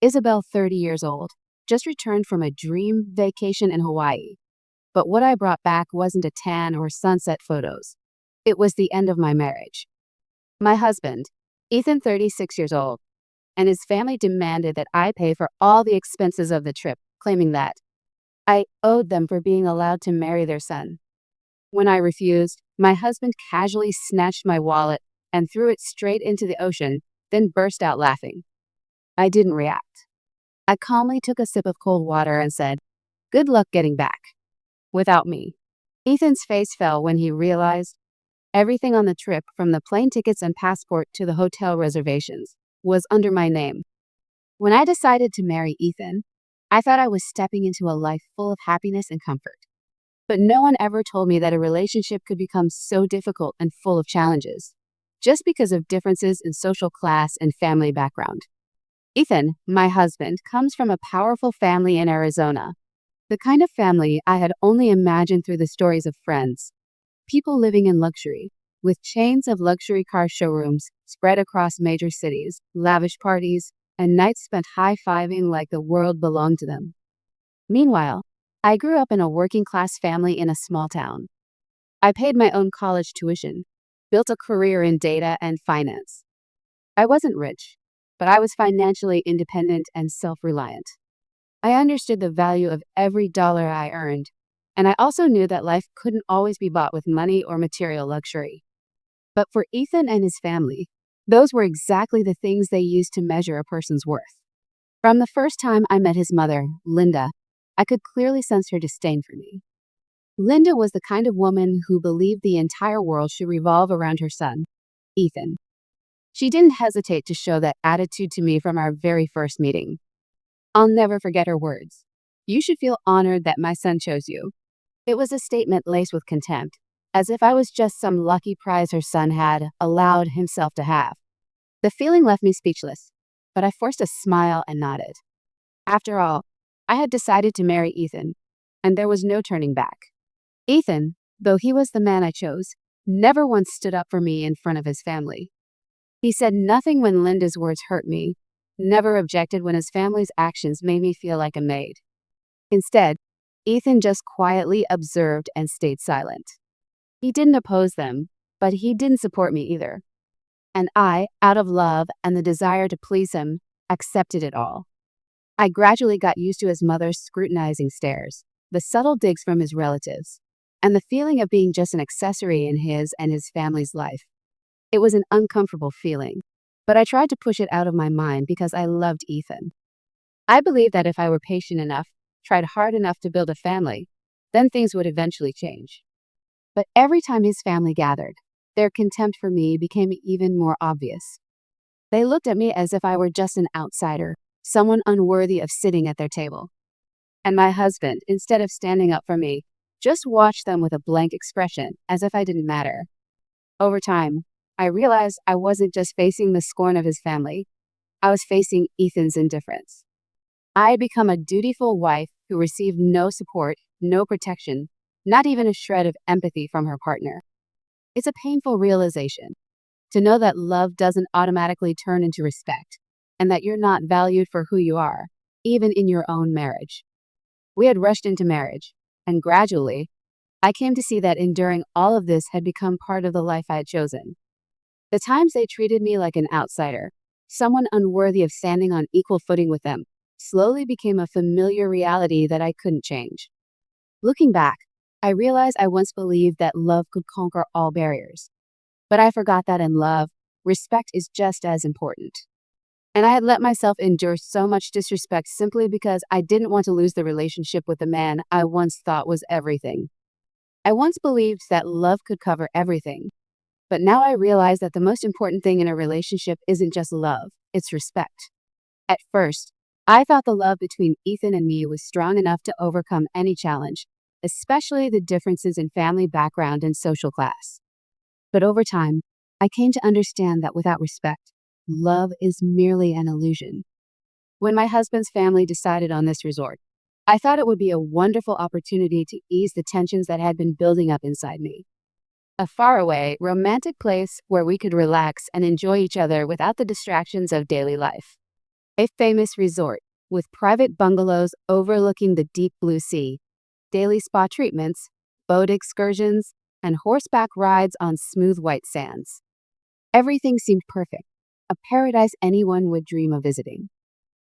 Isabel, 30 years old, just returned from a dream vacation in Hawaii. But what I brought back wasn't a tan or sunset photos. It was the end of my marriage. My husband, Ethan, 36 years old, and his family demanded that I pay for all the expenses of the trip, claiming that I owed them for being allowed to marry their son. When I refused, my husband casually snatched my wallet and threw it straight into the ocean, then burst out laughing. I didn't react. I calmly took a sip of cold water and said, "Good luck getting back." Without me. Ethan's face fell when he realized everything on the trip, from the plane tickets and passport to the hotel reservations, was under my name. When I decided to marry Ethan, I thought I was stepping into a life full of happiness and comfort. But no one ever told me that a relationship could become so difficult and full of challenges, just because of differences in social class and family background. Ethan, my husband, comes from a powerful family in Arizona, the kind of family I had only imagined through the stories of friends. People living in luxury, with chains of luxury car showrooms spread across major cities, lavish parties, and nights spent high-fiving like the world belonged to them. Meanwhile, I grew up in a working-class family in a small town. I paid my own college tuition, built a career in data and finance. I wasn't rich, but I was financially independent and self-reliant. I understood the value of every dollar I earned, and I also knew that life couldn't always be bought with money or material luxury. But for Ethan and his family, those were exactly the things they used to measure a person's worth. From the first time I met his mother, Linda, I could clearly sense her disdain for me. Linda was the kind of woman who believed the entire world should revolve around her son, Ethan. She didn't hesitate to show that attitude to me from our very first meeting. I'll never forget her words. "You should feel honored that my son chose you." It was a statement laced with contempt, as if I was just some lucky prize her son had allowed himself to have. The feeling left me speechless, but I forced a smile and nodded. After all, I had decided to marry Ethan, and there was no turning back. Ethan, though he was the man I chose, never once stood up for me in front of his family. He said nothing when Linda's words hurt me, never objected when his family's actions made me feel like a maid. Instead, Ethan just quietly observed and stayed silent. He didn't oppose them, but he didn't support me either. And I, out of love and the desire to please him, accepted it all. I gradually got used to his mother's scrutinizing stares, the subtle digs from his relatives, and the feeling of being just an accessory in his and his family's life. It was an uncomfortable feeling, but I tried to push it out of my mind because I loved Ethan. I believed that if I were patient enough, tried hard enough to build a family, then things would eventually change. But every time his family gathered, their contempt for me became even more obvious. They looked at me as if I were just an outsider, someone unworthy of sitting at their table. And my husband, instead of standing up for me, just watched them with a blank expression, as if I didn't matter. Over time, I realized I wasn't just facing the scorn of his family, I was facing Ethan's indifference. I had become a dutiful wife who received no support, no protection, not even a shred of empathy from her partner. It's a painful realization, to know that love doesn't automatically turn into respect, and that you're not valued for who you are, even in your own marriage. We had rushed into marriage, and gradually, I came to see that enduring all of this had become part of the life I had chosen. The times they treated me like an outsider, someone unworthy of standing on equal footing with them, slowly became a familiar reality that I couldn't change. Looking back, I realized I once believed that love could conquer all barriers. But I forgot that in love, respect is just as important. And I had let myself endure so much disrespect simply because I didn't want to lose the relationship with the man I once thought was everything. I once believed that love could cover everything. But now I realize that the most important thing in a relationship isn't just love, it's respect. At first, I thought the love between Ethan and me was strong enough to overcome any challenge, especially the differences in family background and social class. But over time, I came to understand that without respect, love is merely an illusion. When my husband's family decided on this resort, I thought it would be a wonderful opportunity to ease the tensions that had been building up inside me. A faraway, romantic place where we could relax and enjoy each other without the distractions of daily life. A famous resort with private bungalows overlooking the deep blue sea, daily spa treatments, boat excursions, and horseback rides on smooth white sands. Everything seemed perfect, a paradise anyone would dream of visiting.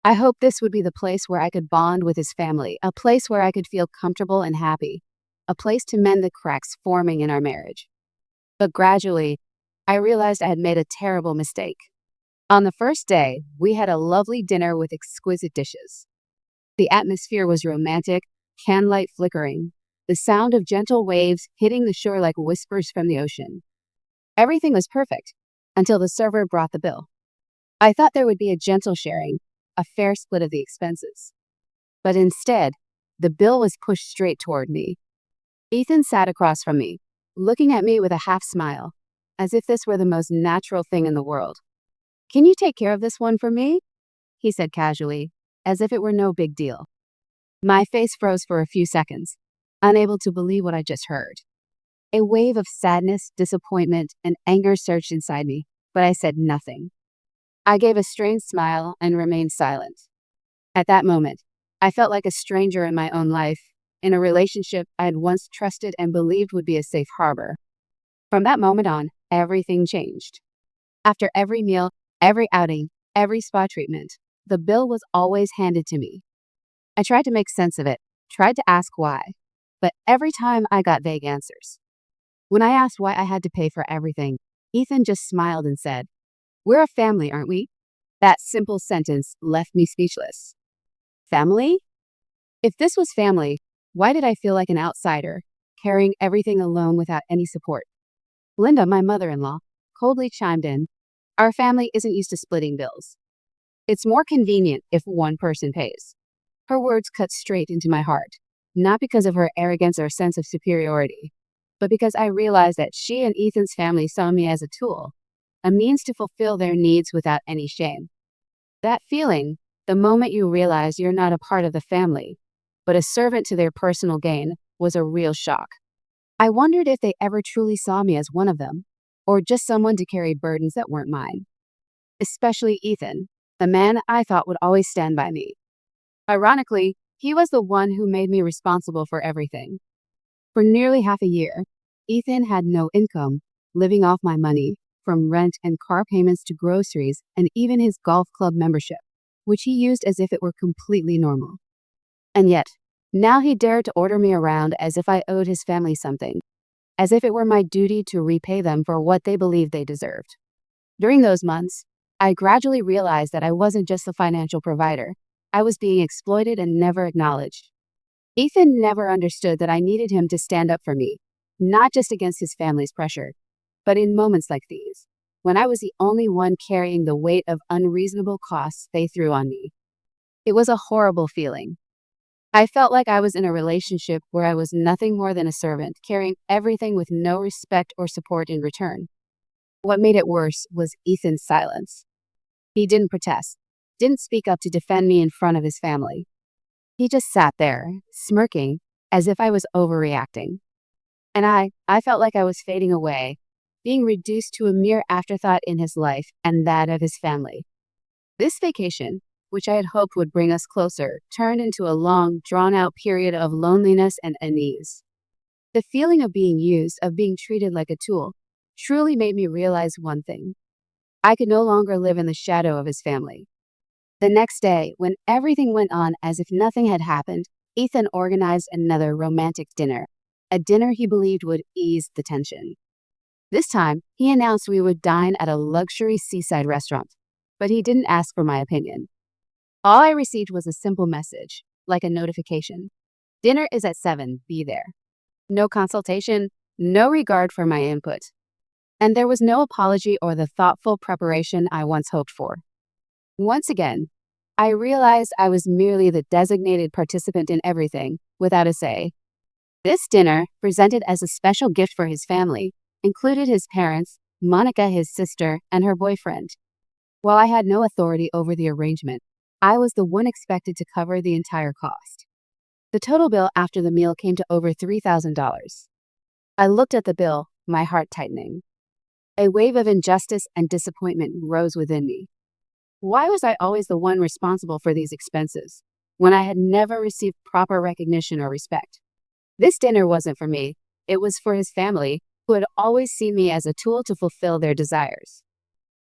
I hoped this would be the place where I could bond with his family, a place where I could feel comfortable and happy, a place to mend the cracks forming in our marriage. But gradually, I realized I had made a terrible mistake. On the first day, we had a lovely dinner with exquisite dishes. The atmosphere was romantic, candlelight flickering, the sound of gentle waves hitting the shore like whispers from the ocean. Everything was perfect until the server brought the bill. I thought there would be a gentle sharing, a fair split of the expenses. But instead, the bill was pushed straight toward me. Ethan sat across from me, looking at me with a half smile, as if this were the most natural thing in the world. "Can you take care of this one for me?" he said casually, as if it were no big deal. My face froze for a few seconds, unable to believe what I just heard. A wave of sadness, disappointment, and anger surged inside me, but I said nothing. I gave a strained smile and remained silent. At that moment, I felt like a stranger in my own life, in a relationship I had once trusted and believed would be a safe harbor. From that moment on, everything changed. After every meal, every outing, every spa treatment, the bill was always handed to me. I tried to make sense of it, tried to ask why, but every time I got vague answers. When I asked why I had to pay for everything, Ethan just smiled and said, "We're a family, aren't we?" That simple sentence left me speechless. Family? If this was family, why did I feel like an outsider, carrying everything alone without any support? Linda, my mother-in-law, coldly chimed in, "Our family isn't used to splitting bills. It's more convenient if one person pays." Her words cut straight into my heart, not because of her arrogance or sense of superiority, but because I realized that she and Ethan's family saw me as a tool, a means to fulfill their needs without any shame. That feeling, the moment you realize you're not a part of the family, but a servant to their personal gain, was a real shock. I wondered if they ever truly saw me as one of them, or just someone to carry burdens that weren't mine. Especially Ethan, the man I thought would always stand by me. Ironically, he was the one who made me responsible for everything. For nearly half a year, Ethan had no income, living off my money, from rent and car payments to groceries and even his golf club membership, which he used as if it were completely normal. And yet, now he dared to order me around as if I owed his family something, as if it were my duty to repay them for what they believed they deserved. During those months, I gradually realized that I wasn't just the financial provider. I was being exploited and never acknowledged. Ethan never understood that I needed him to stand up for me, not just against his family's pressure, but in moments like these, when I was the only one carrying the weight of unreasonable costs they threw on me. It was a horrible feeling. I felt like I was in a relationship where I was nothing more than a servant, carrying everything with no respect or support in return. What made it worse was Ethan's silence. He didn't protest, didn't speak up to defend me in front of his family. He just sat there, smirking, as if I was overreacting. And I felt like I was fading away, being reduced to a mere afterthought in his life and that of his family. This vacation, which I had hoped would bring us closer, turned into a long, drawn-out period of loneliness and unease. The feeling of being used, of being treated like a tool, truly made me realize one thing. I could no longer live in the shadow of his family. The next day, when everything went on as if nothing had happened, Ethan organized another romantic dinner, a dinner he believed would ease the tension. This time, he announced we would dine at a luxury seaside restaurant, but he didn't ask for my opinion. All I received was a simple message, like a notification. "Dinner is at 7, be there." No consultation, no regard for my input. And there was no apology or the thoughtful preparation I once hoped for. Once again, I realized I was merely the designated participant in everything, without a say. This dinner, presented as a special gift for his family, included his parents, Monica, his sister, and her boyfriend. While I had no authority over the arrangement, I was the one expected to cover the entire cost. The total bill after the meal came to over $3,000. I looked at the bill, my heart tightening. A wave of injustice and disappointment rose within me. Why was I always the one responsible for these expenses when I had never received proper recognition or respect? This dinner wasn't for me, it was for his family, who had always seen me as a tool to fulfill their desires.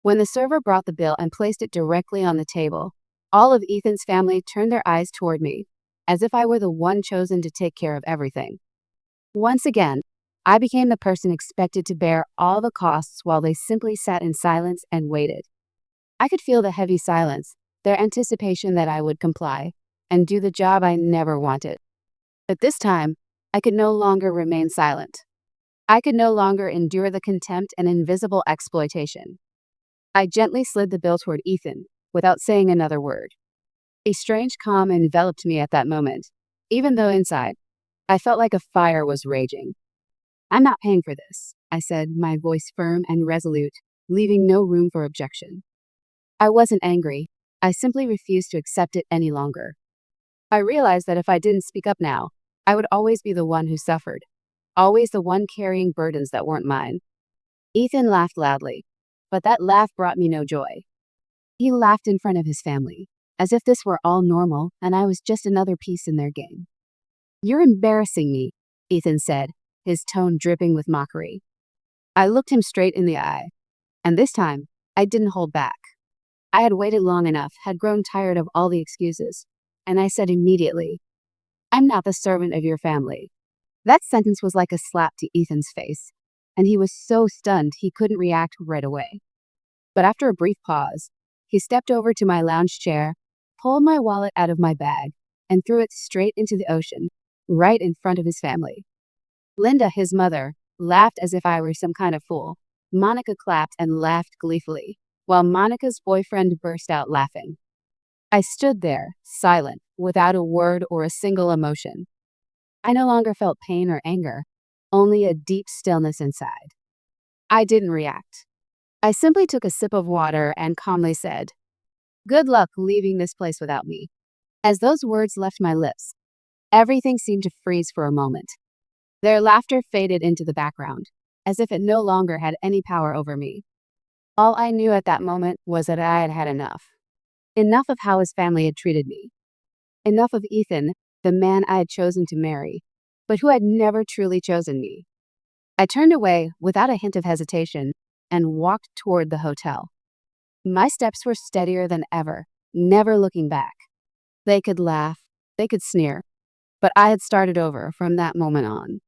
When the server brought the bill and placed it directly on the table, all of Ethan's family turned their eyes toward me, as if I were the one chosen to take care of everything. Once again, I became the person expected to bear all the costs while they simply sat in silence and waited. I could feel the heavy silence, their anticipation that I would comply and do the job I never wanted. But this time, I could no longer remain silent. I could no longer endure the contempt and invisible exploitation. I gently slid the bill toward Ethan, without saying another word. A strange calm enveloped me at that moment, even though inside, I felt like a fire was raging. "I'm not paying for this," I said, my voice firm and resolute, leaving no room for objection. I wasn't angry. I simply refused to accept it any longer. I realized that if I didn't speak up now, I would always be the one who suffered, always the one carrying burdens that weren't mine. Ethan laughed loudly, but that laugh brought me no joy. He laughed in front of his family, as if this were all normal and I was just another piece in their game. "You're embarrassing me," Ethan said, his tone dripping with mockery. I looked him straight in the eye, and this time, I didn't hold back. I had waited long enough, had grown tired of all the excuses, and I said immediately, "I'm not the servant of your family." That sentence was like a slap to Ethan's face, and he was so stunned he couldn't react right away. But after a brief pause, he stepped over to my lounge chair, pulled my wallet out of my bag, and threw it straight into the ocean, right in front of his family. Linda, his mother, laughed as if I were some kind of fool. Monica clapped and laughed gleefully, while Monica's boyfriend burst out laughing. I stood there, silent, without a word or a single emotion. I no longer felt pain or anger, only a deep stillness inside. I didn't react. I simply took a sip of water and calmly said, "Good luck leaving this place without me." As those words left my lips, everything seemed to freeze for a moment. Their laughter faded into the background, as if it no longer had any power over me. All I knew at that moment was that I had had enough. Enough of how his family had treated me. Enough of Ethan, the man I had chosen to marry, but who had never truly chosen me. I turned away without a hint of hesitation and walked toward the hotel. My steps were steadier than ever, never looking back. They could laugh, they could sneer, but I had started over from that moment on.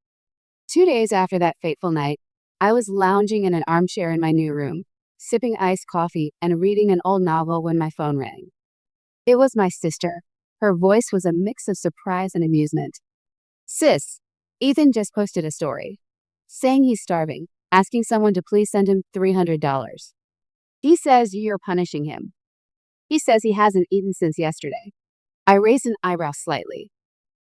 2 days after that fateful night, I was lounging in an armchair in my new room, sipping iced coffee and reading an old novel when my phone rang. It was my sister. Her voice was a mix of surprise and amusement. "Sis, Ethan just posted a story, saying he's starving, asking someone to please send him $300. He says you're punishing him. He says he hasn't eaten since yesterday." I raised an eyebrow slightly.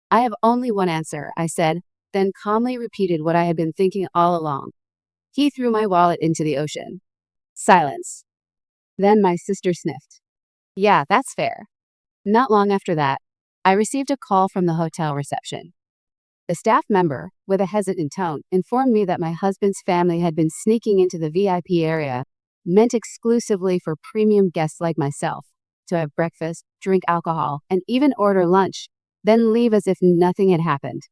"I have only one answer," I said, then calmly repeated what I had been thinking all along. "He threw my wallet into the ocean." Silence. Then my sister sniffed. "Yeah, that's fair." Not long after that, I received a call from the hotel reception. The staff member, with a hesitant tone, informed me that my husband's family had been sneaking into the VIP area, meant exclusively for premium guests like myself, to have breakfast, drink alcohol, and even order lunch, then leave as if nothing had happened.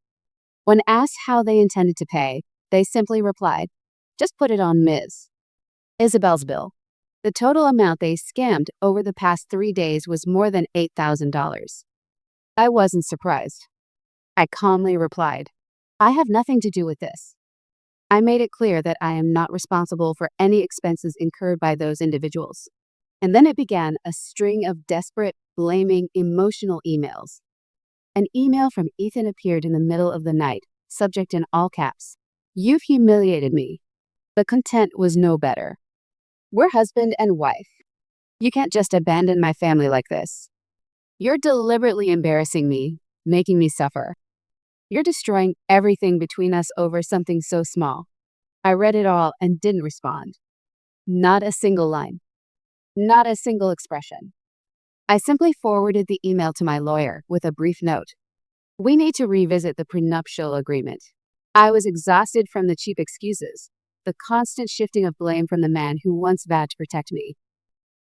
When asked how they intended to pay, they simply replied, "Just put it on Ms. Isabel's bill." The total amount they scammed over the past 3 days was more than $8,000. I wasn't surprised. I calmly replied, "I have nothing to do with this." I made it clear that I am not responsible for any expenses incurred by those individuals. And then it began a string of desperate, blaming, emotional emails. An email from Ethan appeared in the middle of the night, subject in all caps. "You've humiliated me." The content was no better. "We're husband and wife. You can't just abandon my family like this. You're deliberately embarrassing me, making me suffer. You're destroying everything between us over something so small." I read it all and didn't respond. Not a single line. Not a single expression. I simply forwarded the email to my lawyer with a brief note. "We need to revisit the prenuptial agreement." I was exhausted from the cheap excuses, the constant shifting of blame from the man who once vowed to protect me.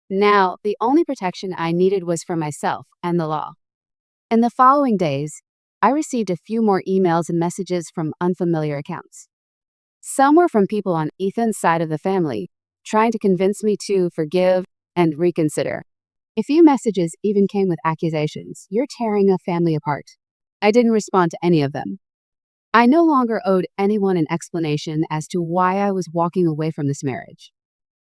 Now, the only protection I needed was for myself and the law. In the following days, I received a few more emails and messages from unfamiliar accounts. Some were from people on Ethan's side of the family, trying to convince me to forgive and reconsider. A few messages even came with accusations. You're tearing a family apart. I didn't respond to any of them. I no longer owed anyone an explanation as to why I was walking away from this marriage.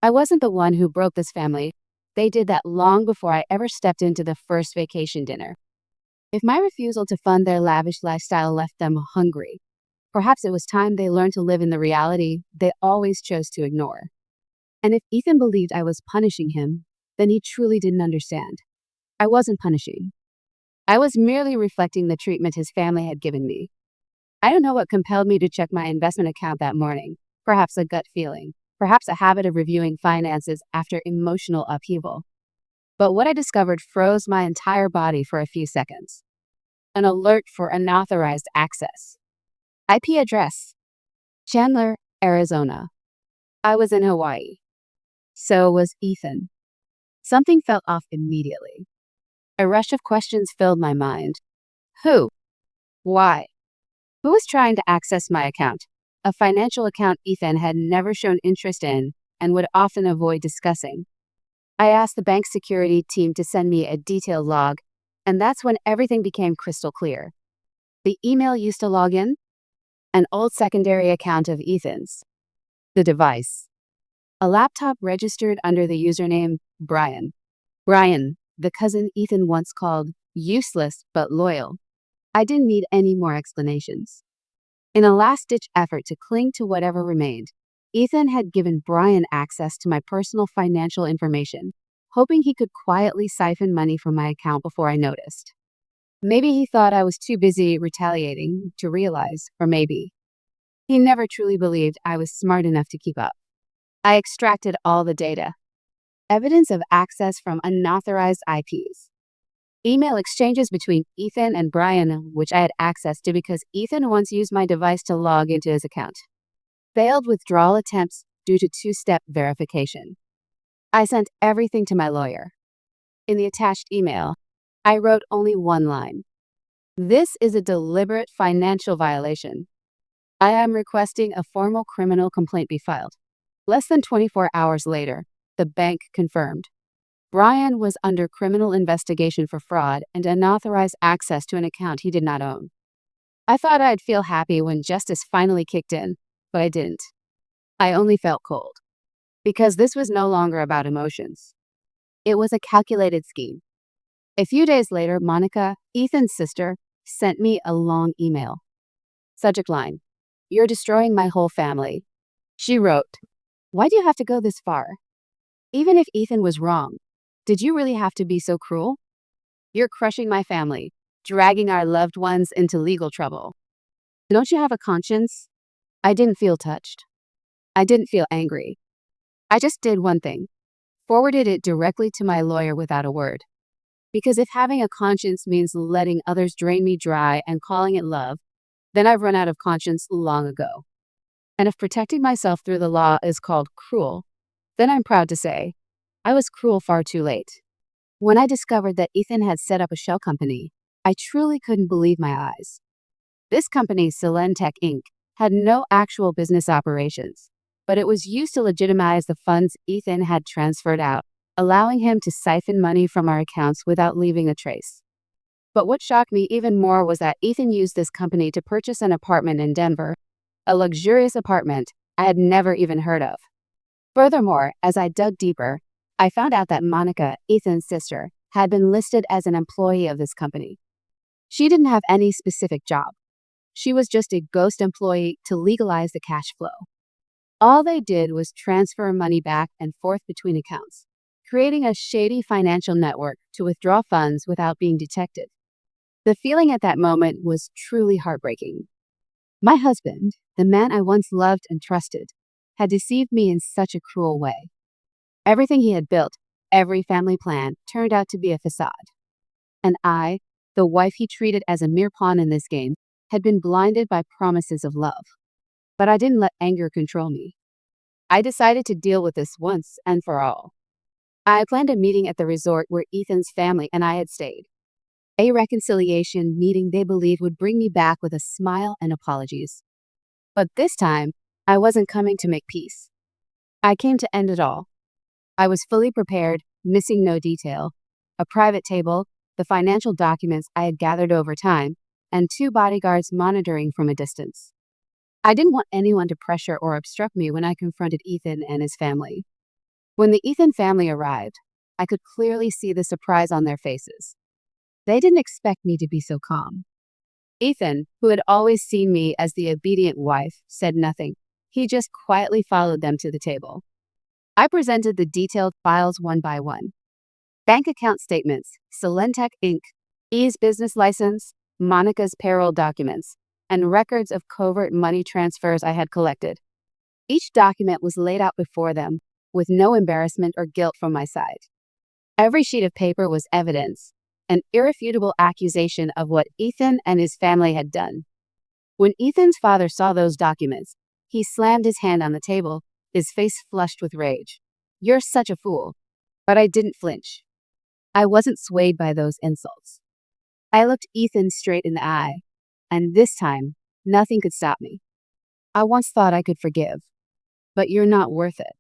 I wasn't the one who broke this family. They did that long before I ever stepped into the first vacation dinner. If my refusal to fund their lavish lifestyle left them hungry, perhaps it was time they learned to live in the reality they always chose to ignore. And if Ethan believed I was punishing him, then he truly didn't understand. I wasn't punishing. I was merely reflecting the treatment his family had given me. I don't know what compelled me to check my investment account that morning. Perhaps a gut feeling. Perhaps a habit of reviewing finances after emotional upheaval. But what I discovered froze my entire body for a few seconds. An alert for unauthorized access. IP address: Chandler, Arizona. I was in Hawaii. So was Ethan. Something felt off immediately. A rush of questions filled my mind. Who? Why? Who was trying to access my account? A financial account Ethan had never shown interest in and would often avoid discussing. I asked the bank security team to send me a detailed log, and that's when everything became crystal clear. The email used to log in, an old secondary account of Ethan's. The device: a laptop registered under the username Brian. Brian, the cousin Ethan once called useless but loyal. I didn't need any more explanations. In a last-ditch effort to cling to whatever remained, Ethan had given Brian access to my personal financial information, hoping he could quietly siphon money from my account before I noticed. Maybe he thought I was too busy retaliating to realize, or maybe he never truly believed I was smart enough to keep up. I extracted all the data. Evidence of access from unauthorized IPs. Email exchanges between Ethan and Brian, which I had access to because Ethan once used my device to log into his account. Failed withdrawal attempts due to two-step verification. I sent everything to my lawyer. In the attached email, I wrote only one line. This is a deliberate financial violation. I am requesting a formal criminal complaint be filed. Less than 24 hours later, the bank confirmed. Brian was under criminal investigation for fraud and unauthorized access to an account he did not own. I thought I'd feel happy when justice finally kicked in, but I didn't. I only felt cold. Because this was no longer about emotions. It was a calculated scheme. A few days later, Monica, Ethan's sister, sent me a long email. Subject line: You're destroying my whole family. She wrote, Why do you have to go this far? Even if Ethan was wrong, did you really have to be so cruel? You're crushing my family, dragging our loved ones into legal trouble. Don't you have a conscience? I didn't feel touched. I didn't feel angry. I just did one thing: forwarded it directly to my lawyer without a word. Because if having a conscience means letting others drain me dry and calling it love, then I've run out of conscience long ago. And if protecting myself through the law is called cruel, then I'm proud to say, I was cruel far too late. When I discovered that Ethan had set up a shell company, I truly couldn't believe my eyes. This company, Selentech Inc., had no actual business operations, but it was used to legitimize the funds Ethan had transferred out, allowing him to siphon money from our accounts without leaving a trace. But what shocked me even more was that Ethan used this company to purchase an apartment in Denver, a luxurious apartment I had never even heard of. Furthermore, as I dug deeper, I found out that Monica, Ethan's sister, had been listed as an employee of this company. She didn't have any specific job. She was just a ghost employee to legalize the cash flow. All they did was transfer money back and forth between accounts, creating a shady financial network to withdraw funds without being detected. The feeling at that moment was truly heartbreaking. My husband, the man I once loved and trusted, had deceived me in such a cruel way. Everything he had built, every family plan, turned out to be a facade. And I, the wife he treated as a mere pawn in this game, had been blinded by promises of love. But I didn't let anger control me. I decided to deal with this once and for all. I planned a meeting at the resort where Ethan's family and I had stayed. A reconciliation meeting they believed would bring me back with a smile and apologies. But this time, I wasn't coming to make peace. I came to end it all. I was fully prepared, missing no detail. A private table, the financial documents I had gathered over time, and 2 bodyguards monitoring from a distance. I didn't want anyone to pressure or obstruct me when I confronted Ethan and his family. When the Ethan family arrived, I could clearly see the surprise on their faces. They didn't expect me to be so calm. Ethan, who had always seen me as the obedient wife, said nothing. He just quietly followed them to the table. I presented the detailed files one by one. Bank account statements, Solentech Inc., E's business license, Monica's payroll documents, and records of covert money transfers I had collected. Each document was laid out before them, with no embarrassment or guilt from my side. Every sheet of paper was evidence, an irrefutable accusation of what Ethan and his family had done. When Ethan's father saw those documents, he slammed his hand on the table, his face flushed with rage. "You're such a fool." But I didn't flinch. I wasn't swayed by those insults. I looked Ethan straight in the eye, and this time, nothing could stop me. "I once thought I could forgive, but you're not worth it.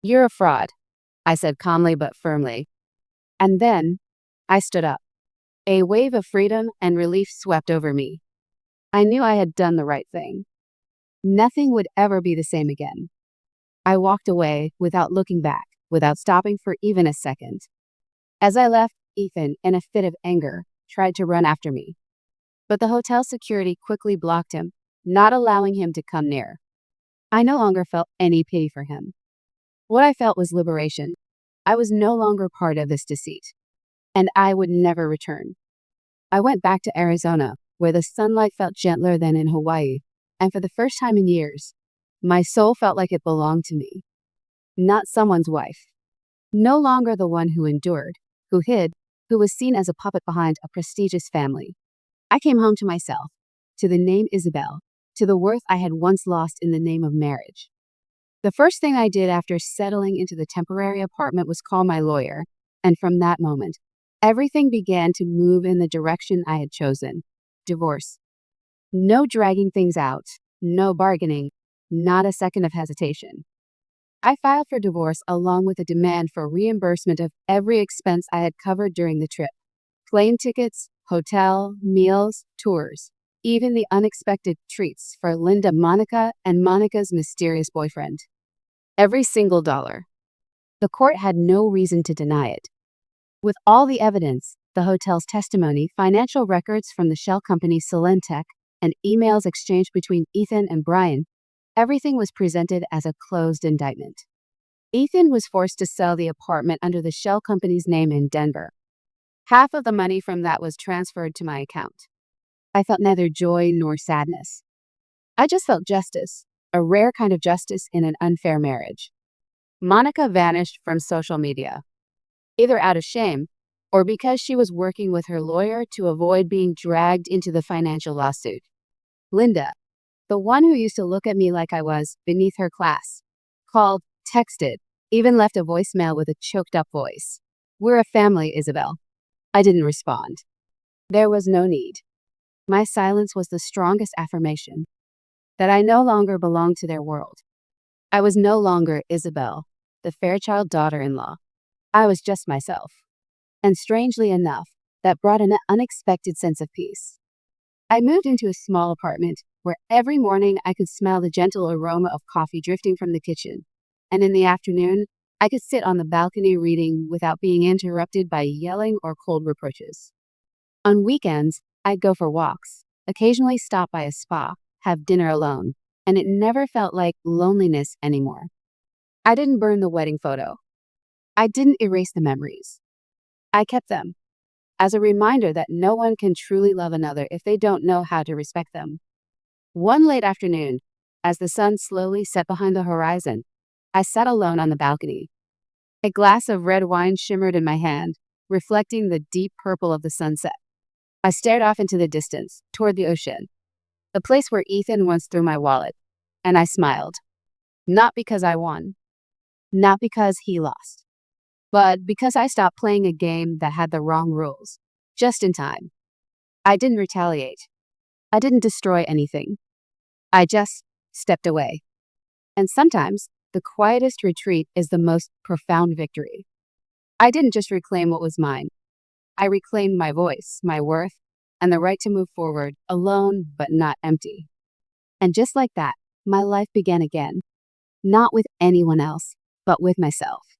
You're a fraud," I said calmly but firmly. And then, I stood up. A wave of freedom and relief swept over me. I knew I had done the right thing. Nothing would ever be the same again. I walked away without looking back, without stopping for even a second. As I left, Ethan, in a fit of anger, tried to run after me. But the hotel security quickly blocked him, not allowing him to come near. I no longer felt any pity for him. What I felt was liberation. I was no longer part of this deceit, and I would never return. I went back to Arizona, where the sunlight felt gentler than in Hawaii, and for the first time in years, my soul felt like it belonged to me. Not someone's wife. No longer the one who endured, who hid, who was seen as a puppet behind a prestigious family. I came home to myself, to the name Isabel, to the worth I had once lost in the name of marriage. The first thing I did after settling into the temporary apartment was call my lawyer, and from that moment, everything began to move in the direction I had chosen: divorce. No dragging things out, no bargaining, not a second of hesitation. I filed for divorce along with a demand for reimbursement of every expense I had covered during the trip: plane tickets, hotel, meals, tours, even the unexpected treats for Linda, Monica, and Monica's mysterious boyfriend. Every single dollar. The court had no reason to deny it. With all the evidence, the hotel's testimony, financial records from the shell company Solentech, and emails exchanged between Ethan and Brian, everything was presented as a closed indictment. Ethan was forced to sell the apartment under the shell company's name in Denver. Half of the money from that was transferred to my account. I felt neither joy nor sadness. I just felt justice, a rare kind of justice in an unfair marriage. Monica vanished from social media, either out of shame or because she was working with her lawyer to avoid being dragged into the financial lawsuit. Linda, the one who used to look at me like I was beneath her class, called, texted, even left a voicemail with a choked up voice. "We're a family, Isabel." I didn't respond. There was no need. My silence was the strongest affirmation that I no longer belonged to their world. I was no longer Isabel, the Fairchild daughter-in-law. I was just myself. And strangely enough, that brought an unexpected sense of peace. I moved into a small apartment where every morning I could smell the gentle aroma of coffee drifting from the kitchen, and in the afternoon, I could sit on the balcony reading without being interrupted by yelling or cold reproaches. On weekends, I'd go for walks, occasionally stop by a spa, have dinner alone, and it never felt like loneliness anymore. I didn't burn the wedding photo. I didn't erase the memories. I kept them as a reminder that no one can truly love another if they don't know how to respect them. One late afternoon, as the sun slowly set behind the horizon, I sat alone on the balcony. A glass of red wine shimmered in my hand, reflecting the deep purple of the sunset. I stared off into the distance, toward the ocean, the place where Ethan once threw my wallet, and I smiled. Not because I won, not because he lost, But because I stopped playing a game that had the wrong rules, just in time, I didn't retaliate. I didn't destroy anything. I just stepped away. And sometimes, the quietest retreat is the most profound victory. I didn't just reclaim what was mine. I reclaimed my voice, my worth, and the right to move forward, alone but not empty. And just like that, my life began again. Not with anyone else, but with myself.